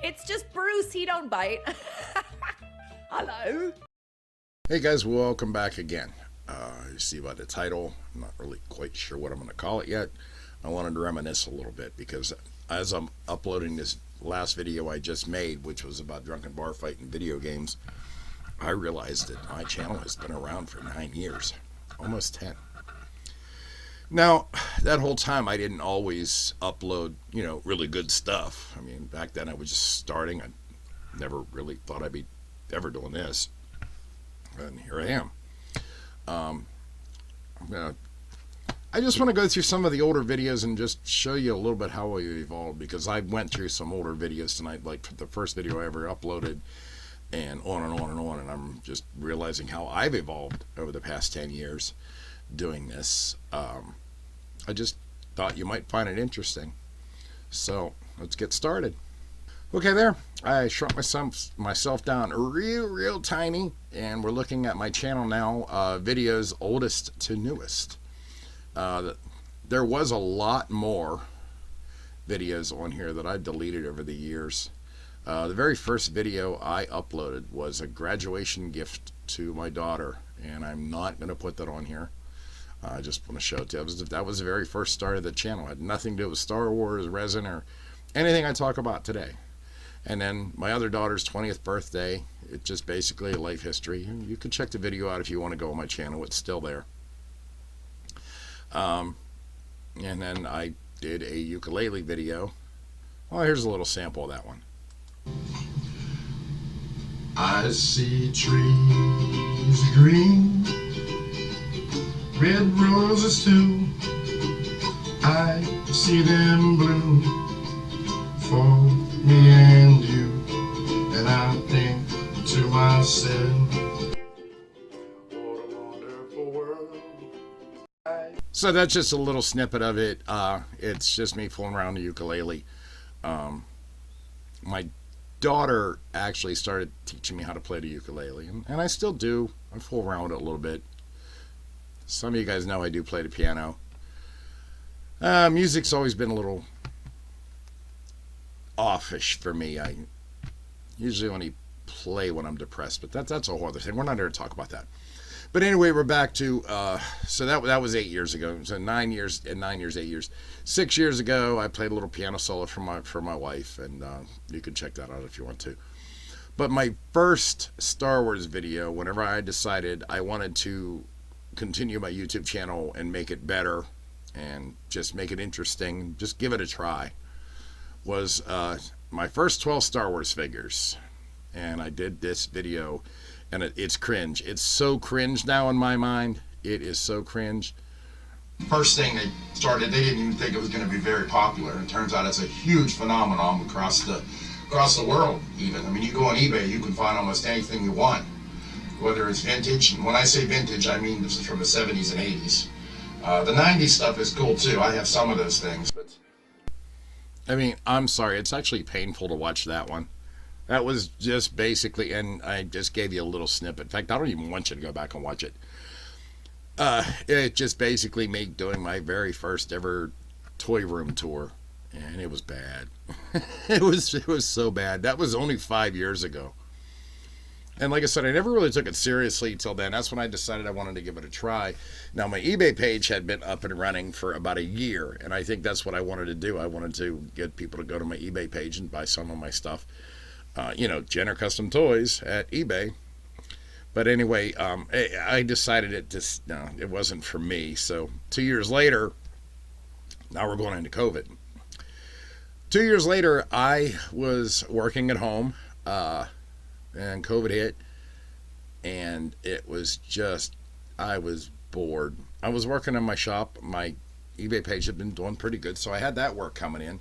It's just Bruce, he don't bite. Hello. Hey guys, welcome back again. You see by the title, I'm not really quite sure what I'm going to call it yet. I wanted to reminisce a little bit because as I'm uploading this last video I just made, which was about drunken bar fight and video games, I realized that my channel has been around for 9 years, almost 10. Now, that whole time I didn't always upload, really good stuff. I mean, back then I was just starting. I never really thought I'd be ever doing this. And here I am. I just want to go through some of the older videos and just show you a little bit how I evolved, because I went through some older videos tonight, like the first video I ever uploaded, and on and on and on, and I'm just realizing how I've evolved over the past 10 years doing this. I just thought you might find it interesting. So let's get started. Okay, there. I shrunk myself down real tiny, and we're looking at my channel now, videos oldest to newest. There was a lot more videos on here that I've deleted over the years. The very first video I uploaded was a graduation gift to my daughter, and I'm not going to put that on here. I just want to show it to you. That was the very first start of the channel. It had nothing to do with Star Wars, resin, or anything I talk about today. And then my other daughter's 20th birthday, it's just basically a life history. You can check the video out if you want to go on my channel. It's still there. And then I did a ukulele video. Well, here's a little sample of that one. I see trees green, red roses too. I see them bloom for me and you, and I think to myself, what a wonderful world. So that's just a little snippet of it. It's just me fooling around the ukulele. My daughter actually started teaching me how to play the ukulele, and I still do. I fool around with it a little bit. Some of you guys know I do play the piano. Music's always been a little offish for me. I usually only play when I'm depressed, but that's a whole other thing. We're not here to talk about that. But anyway, we're back to so that was 8 years ago. So 9 years, 8 years. 6 years ago, I played a little piano solo for my wife, and you can check that out if you want to. But my first Star Wars video, whenever I decided I wanted to continue my YouTube channel and make it better and just make it interesting, just give it a try, was my first 12 Star Wars figures. And I did this video, and it's cringe. It's so cringe now in my mind. It is so cringe. First thing they started, they didn't even think it was going to be very popular. It turns out it's a huge phenomenon across the world even. I mean, you go on eBay, you can find almost anything you want, whether it's vintage. And when I say vintage, I mean this is from the 70s and 80s. The 90s stuff is cool too. I have some of those things, but I mean, I'm sorry, it's actually painful to watch that one. That was just basically, and I just gave you a little snippet. In fact, I don't even want you to go back and watch it. It just basically me doing my very first ever toy room tour, and it was bad. It was so bad. That was only 5 years ago. And like I said, I never really took it seriously till then. That's when I decided I wanted to give it a try. Now, my eBay page had been up and running for about a year, and I think that's what I wanted to do. I wanted to get people to go to my eBay page and buy some of my stuff. Jenner Custom Toys at eBay. But anyway, I decided it wasn't for me. So 2 years later, now we're going into COVID. 2 years later, I was working at home, and COVID hit, and it was just, I was bored. I was working in my shop. My eBay page had been doing pretty good, so I had that work coming in,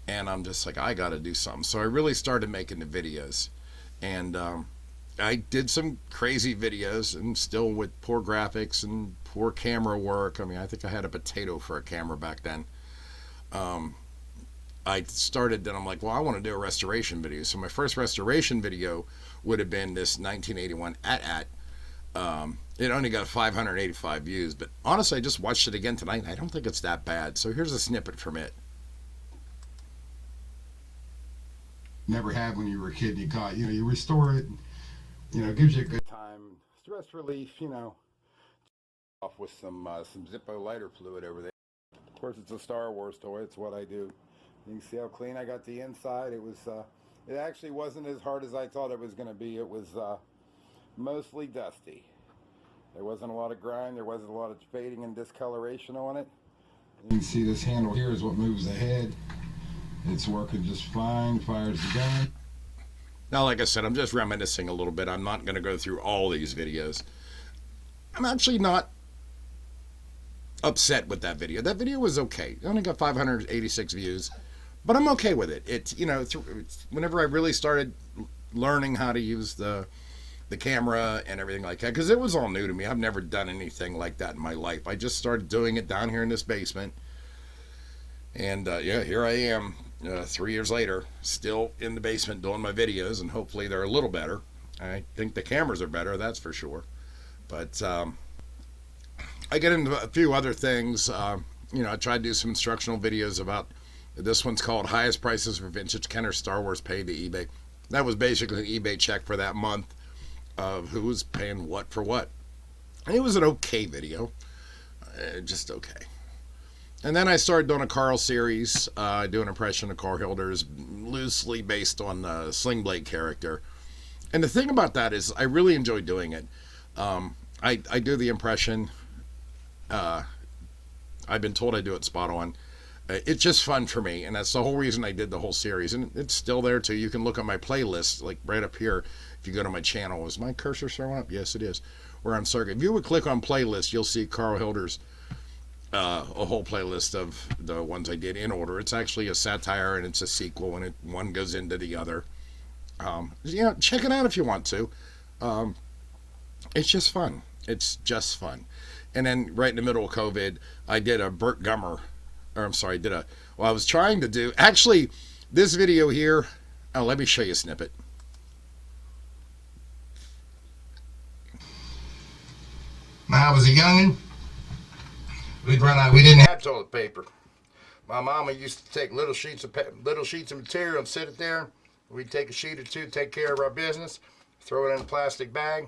and I'm just like, I got to do something. So I really started making the videos, and I did some crazy videos, and still with poor graphics and poor camera work. I mean, I think I had a potato for a camera back then. I started, then I'm like, well, I want to do a restoration video. So my first restoration video would have been this 1981 AT-AT. It only got 585 views, but honestly, I just watched it again tonight, and I don't think it's that bad. So here's a snippet from it. never had when you were a kid and you caught. You restore it. It gives you a good time, stress relief. Off with some Zippo lighter fluid over there. Of course, it's a Star Wars toy. It's what I do. You can see how clean I got the inside. It actually wasn't as hard as I thought it was going to be. It was mostly dusty. There wasn't a lot of grime. There wasn't a lot of fading and discoloration on it. You can see this handle here is what moves the head. It's working just fine. Fires the gun. Now, like I said, I'm just reminiscing a little bit. I'm not going to go through all these videos. I'm actually not upset with that video. That video was okay. It only got 586 views, but I'm okay with it. It's whenever I really started learning how to use the camera and everything like that, because it was all new to me. I've never done anything like that in my life. I just started doing it down here in this basement, and yeah, here I am 3 years later, still in the basement doing my videos, and hopefully they're a little better. I think the cameras are better, that's for sure. But I get into a few other things. I tried to do some instructional videos about, this one's called Highest Prices for Vintage Kenner Star Wars Paid to eBay. That was basically an eBay check for that month of who was paying what for what. And it was an okay video. Just okay. And then I started doing a Carl series, do an impression of Carl Hilders, loosely based on the Sling Blade character. And the thing about that is I really enjoy doing it. I do the impression. I've been told I do it spot on. It's just fun for me, and that's the whole reason I did the whole series. And it's still there too. You can look at my playlist, like right up here. If you go to my channel, is my cursor showing up? Yes, it is. Where I'm circling. If you would click on playlist, you'll see Carl Hilders, a whole playlist of the ones I did in order. It's actually a satire and it's a sequel, and one goes into the other. Check it out if you want to. It's just fun. It's just fun. And then right in the middle of COVID, I did a Burt Gummer. I was trying to do, actually, this video here, let me show you a snippet. When I was a youngin', we didn't have toilet paper. My mama used to take little sheets of material and sit it there. We'd take a sheet or two, take care of our business, throw it in a plastic bag,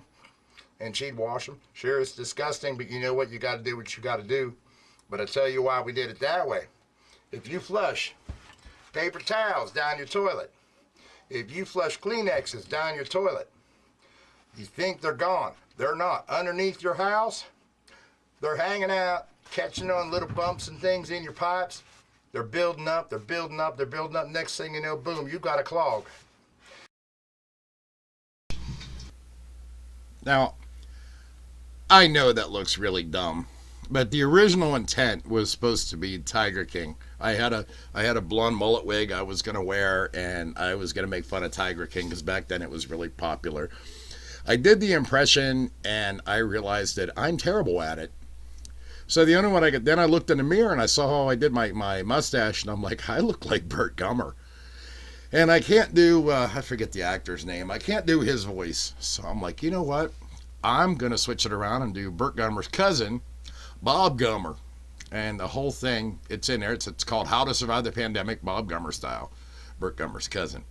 and she'd wash them. Sure, it's disgusting, but you know what? You got to do what you got to do. But I tell you why we did it that way. If you flush paper towels down your toilet, if you flush Kleenexes down your toilet, you think they're gone. They're not. Underneath your house, they're hanging out, catching on little bumps and things in your pipes. They're building up, they're building up, they're building up. Next thing you know, boom, you got a clog. Now, I know that looks really dumb, but the original intent was supposed to be Tiger King. I had a blonde mullet wig I was going to wear, and I was going to make fun of Tiger King because back then it was really popular. I did the impression, and I realized that I'm terrible at it. So the only one I could, then I looked in the mirror and I saw how I did my mustache, and I'm like, I look like Burt Gummer. And I can't do, I forget the actor's name, I can't do his voice. So I'm like, you know what? I'm going to switch it around and do Burt Gummer's cousin, Bob Gummer. And the whole thing, it's in there. It's called How to Survive the Pandemic, Bob Gummer style. Burt Gummer's cousin.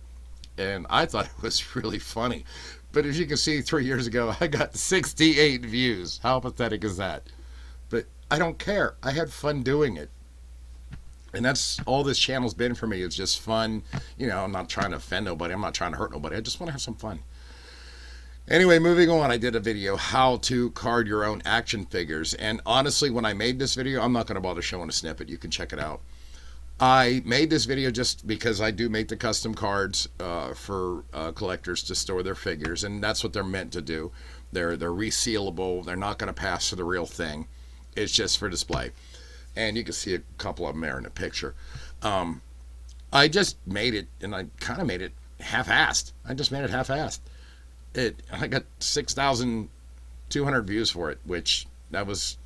And I thought it was really funny. But as you can see, 3 years ago, I got 68 views. How pathetic is that? But I don't care. I had fun doing it. And that's all this channel's been for me. It's just fun. I'm not trying to offend nobody. I'm not trying to hurt nobody. I just want to have some fun. Anyway, moving on, I did a video, how to card your own action figures. And honestly, when I made this video, I'm not going to bother showing a snippet. You can check it out. I made this video just because I do make the custom cards for collectors to store their figures. And that's what they're meant to do. They're resealable. They're not going to pass for the real thing. It's just for display. And you can see a couple of them there in the picture. I just made it, and I kind of made it half-assed. I just made it half-assed. I got 6,200 views for it, which that was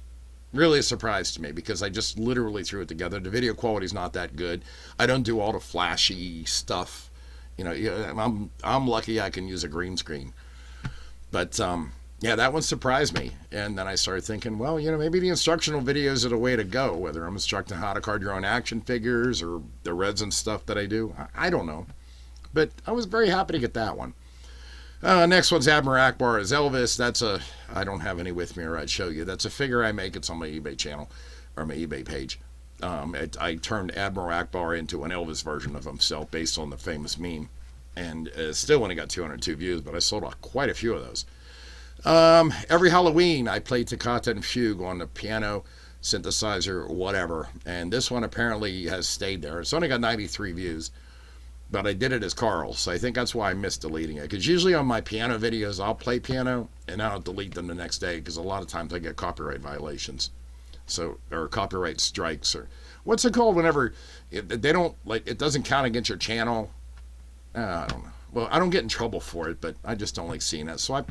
really a surprise to me because I just literally threw it together. The video quality is not that good. I don't do all the flashy stuff. I'm lucky I can use a green screen. But yeah, that one surprised me. And then I started thinking, well, maybe the instructional videos are the way to go, whether I'm instructing how to card your own action figures or the resin stuff that I do. I don't know. but I was very happy to get that one. Next one's Admiral Akbar as Elvis. I don't have any with me or I'd show you. That's a figure I make. It's on my eBay channel or my eBay page. I turned Admiral Akbar into an Elvis version of himself based on the famous meme. And still only got 202 views, but I sold quite a few of those. Every Halloween, I play Toccata and Fugue on the piano, synthesizer, whatever. And this one apparently has stayed there. It's only got 93 views. But I did it as Carl, so I think that's why I missed deleting it. Because usually on my piano videos, I'll play piano, and I'll delete them the next day, because a lot of times I get copyright violations. Or copyright strikes, or what's it called whenever they don't, like, it doesn't count against your channel. I don't know. Well, I don't get in trouble for it, but I just don't like seeing it. So I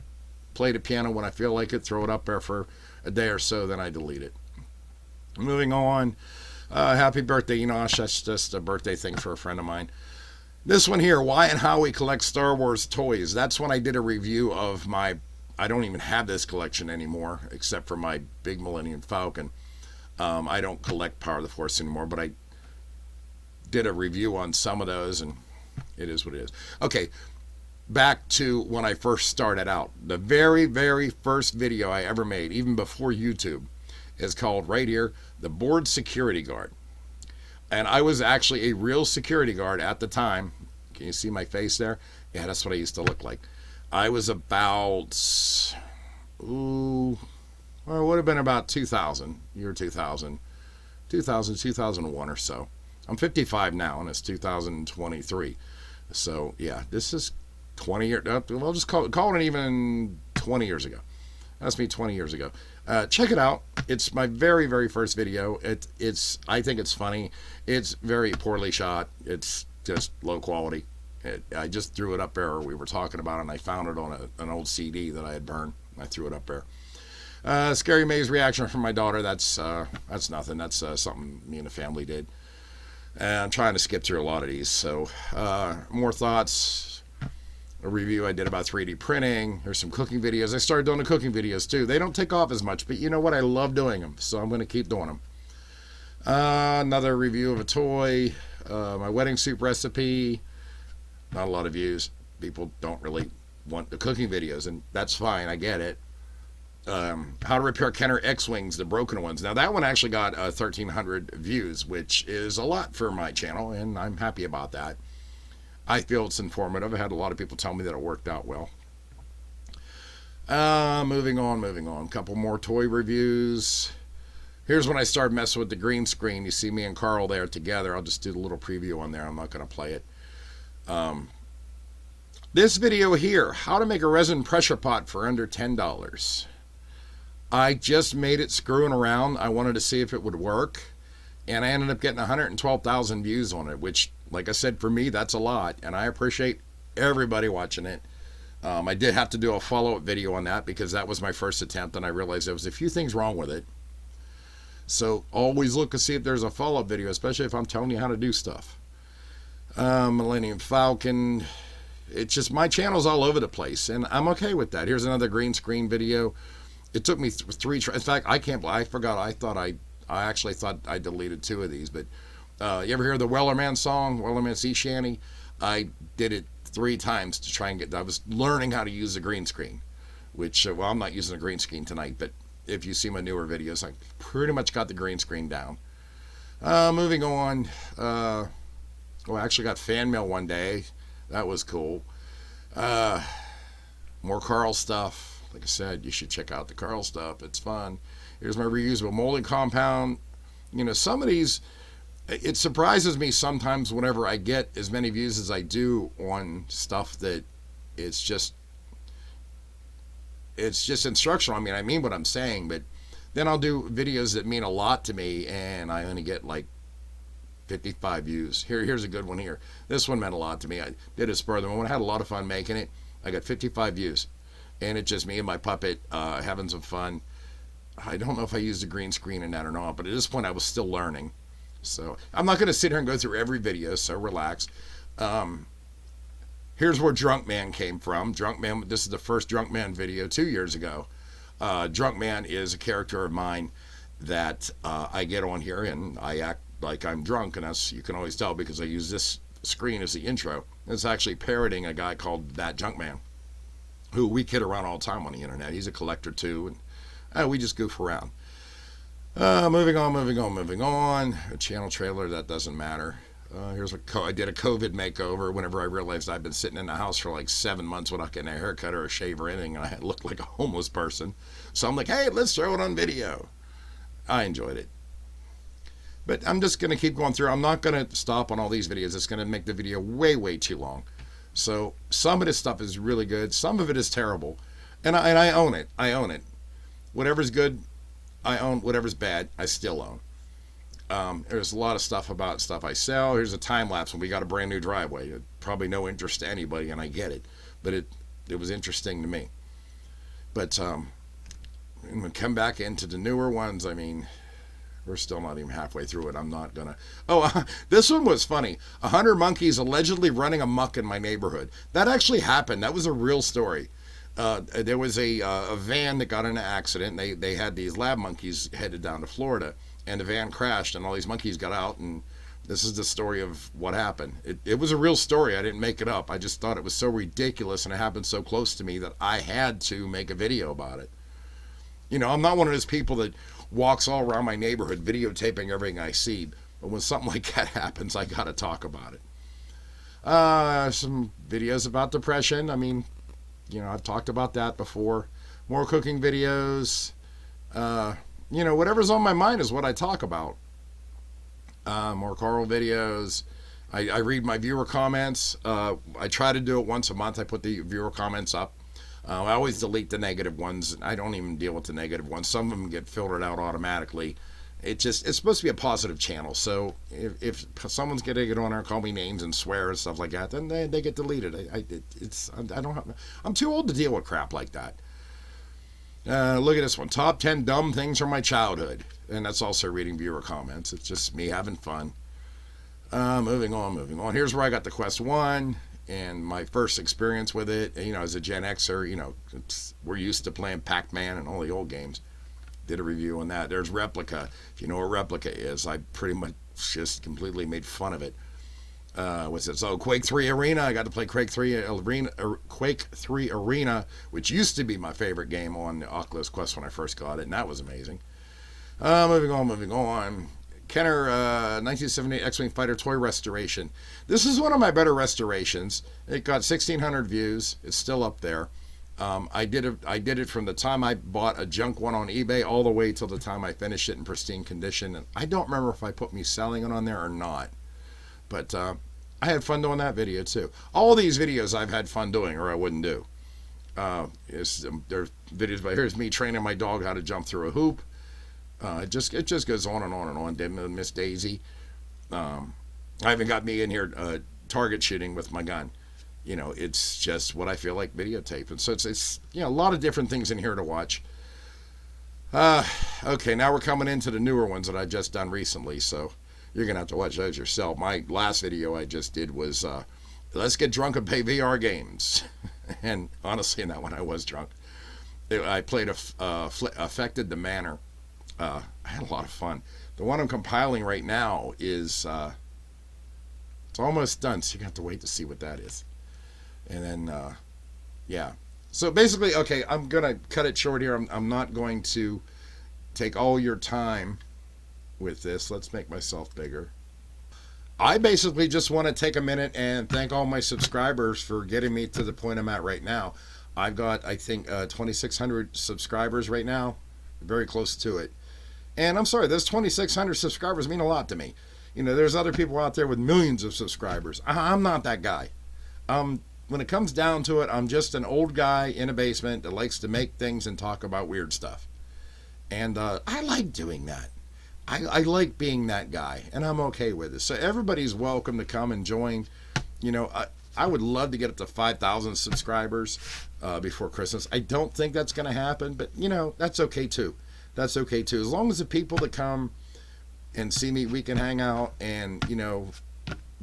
play the piano when I feel like it, throw it up there for a day or so, then I delete it. Moving on. Happy birthday, Enosh. That's just a birthday thing for a friend of mine. This one here, why and how we collect Star Wars toys. That's when I did a review of my, I don't even have this collection anymore, except for my big Millennium Falcon. I don't collect Power of the Force anymore, but I did a review on some of those, and it is what it is. Okay, back to when I first started out. The very, very first video I ever made, even before YouTube, is called right here, The Board Security Guard. And I was actually a real security guard at the time. Can you see my face there? Yeah, that's what I used to look like. I was about, well, it would have been about 2000, year 2000, 2001 or so. I'm 55 now, and it's 2023. So, yeah, this is 20 years, well, just call it even 20 years ago. That's me 20 years ago. Check it out. It's my very, very first video. I think it's funny. It's very poorly shot. It's just low quality. I just threw it up there. We were talking about it, and I found it on an old CD that I had burned. I threw it up there. Scary Maze reaction from my daughter. That's nothing. That's something me and the family did. And I'm trying to skip through a lot of these. So more thoughts. A review I did about 3D printing. There's some cooking videos. I started doing the cooking videos too. They don't take off as much, but you know what? I love doing them, so I'm going to keep doing them. Another review of a toy. My wedding soup recipe. Not a lot of views. People don't really want the cooking videos, and that's fine. I get it. How to repair Kenner X-Wings, the broken ones. Now, that one actually got 1,300 views, which is a lot for my channel, and I'm happy about that. I feel it's informative. I had a lot of people tell me that it worked out well. Moving on. A couple more toy reviews. Here's when I started messing with the green screen. You see me and Carl there together. I'll just do the little preview on there. I'm not going to play it. This video here, how to make a resin pressure pot for under $10. I just made it screwing around. I wanted to see if it would work. And I ended up getting 112,000 views on it, which, like I said, for me, that's a lot. And I appreciate everybody watching it. I did have to do a follow-up video on that because that was my first attempt, and I realized there was a few things wrong with it. So always look to see if there's a follow-up video, especially if I'm telling you how to do stuff. Millennium Falcon. It's just my channel's all over the place, and I'm okay with that. Here's another green screen video. It took me three tries. In fact, I forgot. I actually thought I deleted 2 of these, but you ever hear the Wellerman song, Wellerman Sea Shanty? I did it 3 times to try and get. I was learning how to use the green screen, which well, I'm not using a green screen tonight, but if you see my newer videos, I pretty much got the green screen down. Moving on. I actually got fan mail one day. That was cool. More Carl stuff. Like I said, you should check out the Carl stuff. It's fun. Here's my reusable molding compound. You know, some of these, it surprises me sometimes whenever I get as many views as I do on stuff that it's just instructional. I mean what I'm saying, but then I'll do videos that mean a lot to me and I only get like 55 views. Here's a good one here. This one meant a lot to me. I did a spur of the moment. I had a lot of fun making it. I got 55 views. And it's just me and my puppet having some fun. I don't know if I used a green screen in that or not, but at this point I was still learning. So I'm not going to sit here and go through every video, so relax. Here's where Drunk Man came from. Drunk Man, this is the first Drunk Man video 2 years ago. Drunk Man is a character of mine that I get on here and I act like I'm drunk, and that's, you can always tell because I use this screen as the intro. It's actually parroting a guy called That Junkman, who we kid around all the time on the internet. He's a collector too, and we just goof around. Moving on. A channel trailer, that doesn't matter. Here's what I did a COVID makeover whenever I realized I'd been sitting in the house for like 7 months without getting a haircut or a shave or anything, and I looked like a homeless person. So I'm like, hey, let's throw it on video. I enjoyed it. But I'm just going to keep going through. I'm not going to stop on all these videos. It's going to make the video way, way too long. So some of this stuff is really good. Some of it is terrible. And I own it. I own it. Whatever's good, I own. Whatever's bad, I still own. There's a lot of stuff about stuff I sell. Here's a time lapse when we got a brand new driveway. Probably no interest to anybody, and I get it. But it was interesting to me. But when we come back into the newer ones, I mean, we're still not even halfway through it. I'm not gonna. Oh, this one was funny. 100 monkeys allegedly running amok in my neighborhood. That actually happened. That was a real story. There was a van that got in an accident. They had these lab monkeys headed down to Florida, and the van crashed, and all these monkeys got out. And this is the story of what happened. It was a real story. I didn't make it up. I just thought it was so ridiculous, and it happened so close to me that I had to make a video about it. You know, I'm not one of those people that walks all around my neighborhood videotaping everything I see. But when something like that happens, I got to talk about it. Some videos about depression. I mean, you know, I've talked about that before. More cooking videos. You know, whatever's on my mind is what I talk about. More Carl videos. I read my viewer comments. I try to do it once a month. I put the viewer comments up. I always delete the negative ones. I don't even deal with the negative ones. Some of them get filtered out automatically. It's supposed to be a positive channel. So if someone's gonna get on there and call me names and swear and stuff like that, then they get deleted. I'm too old to deal with crap like that. Look at this one. Top 10 dumb things from my childhood. And that's also reading viewer comments. It's just me having fun. Moving on. Here's where I got the Quest 1 and my first experience with it. You know, as a Gen Xer, you know, we're used to playing Pac-Man and all the old games. Did a review on that. There's Replica. If you know what Replica is, I pretty much just completely made fun of it. What's it? So Quake 3 Arena. I got to play Quake 3 Arena, which used to be my favorite game on the Oculus Quest when I first got it, and that was amazing. Moving on. Kenner 1978 X-Wing Fighter toy restoration. This is one of my better restorations. It got 1,600 views. It's still up there. I did it from the time I bought a junk one on eBay all the way till the time I finished it in pristine condition. And I don't remember if I put me selling it on there or not. But I had fun doing that video too. All these videos I've had fun doing, or I wouldn't do. There's videos, but here's me training my dog how to jump through a hoop. It just goes on and on and on. Didn't Miss Daisy. I even got me in here target shooting with my gun. You know, it's just what I feel like videotaping. So it's you know, a lot of different things in here to watch. Okay, now we're coming into the newer ones that I just done recently. So you're gonna have to watch those yourself. My last video I just did was let's get drunk and play VR games. And honestly, in that one I was drunk. I played Affected the Manor. I had a lot of fun. The one I'm compiling right now is it's almost done, so you're gonna have to wait to see what that is. And then yeah. So basically, okay, I'm gonna cut it short here. I'm not going to take all your time with this. Let's make myself bigger. I basically just want to take a minute and thank all my subscribers for getting me to the point I'm at right now. I've got, I think, 2,600 subscribers right now. Very close to it. And I'm sorry, those 2,600 subscribers mean a lot to me. You know, there's other people out there with millions of subscribers. I'm not that guy. When it comes down to it, I'm just an old guy in a basement that likes to make things and talk about weird stuff. And I like doing that. I like being that guy, and I'm okay with it. So everybody's welcome to come and join. You know, I would love to get up to 5,000 subscribers before Christmas. I don't think that's going to happen, but, you know, that's okay too. That's okay too. As long as the people that come and see me, we can hang out and, you know,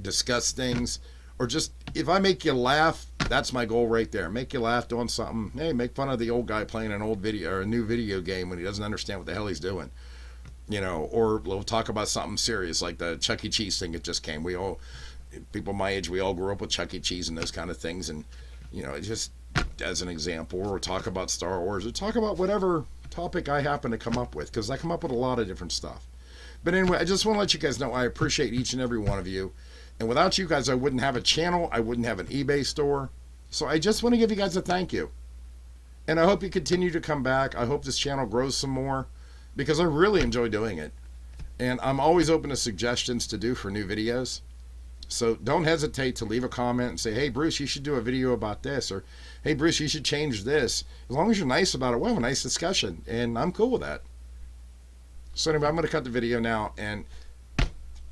discuss things. Or just, if I make you laugh, that's my goal right there. Make you laugh doing something. Hey, make fun of the old guy playing an old video or a new video game when he doesn't understand what the hell he's doing. You know, or we'll talk about something serious like the Chuck E. Cheese thing that just came. We all, people my age, we all grew up with Chuck E. Cheese and those kind of things. And, you know, just as an example, or talk about Star Wars, or talk about whatever topic I happen to come up with, because I come up with a lot of different stuff. But anyway, I just want to let you guys know I appreciate each and every one of you. And without you guys, I wouldn't have a channel. I wouldn't have an eBay store. So I just want to give you guys a thank you. And I hope you continue to come back. I hope this channel grows some more, because I really enjoy doing it. And I'm always open to suggestions to do for new videos. So don't hesitate to leave a comment and say, hey, Bruce, you should do a video about this. Or, hey, Bruce, you should change this. As long as you're nice about it, we'll have a nice discussion. And I'm cool with that. So anyway, I'm going to cut the video now. And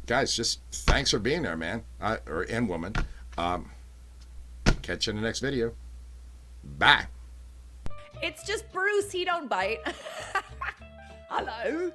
guys, just thanks for being there, man. And woman. Catch you in the next video. Bye. It's just Bruce. He don't bite. Hello.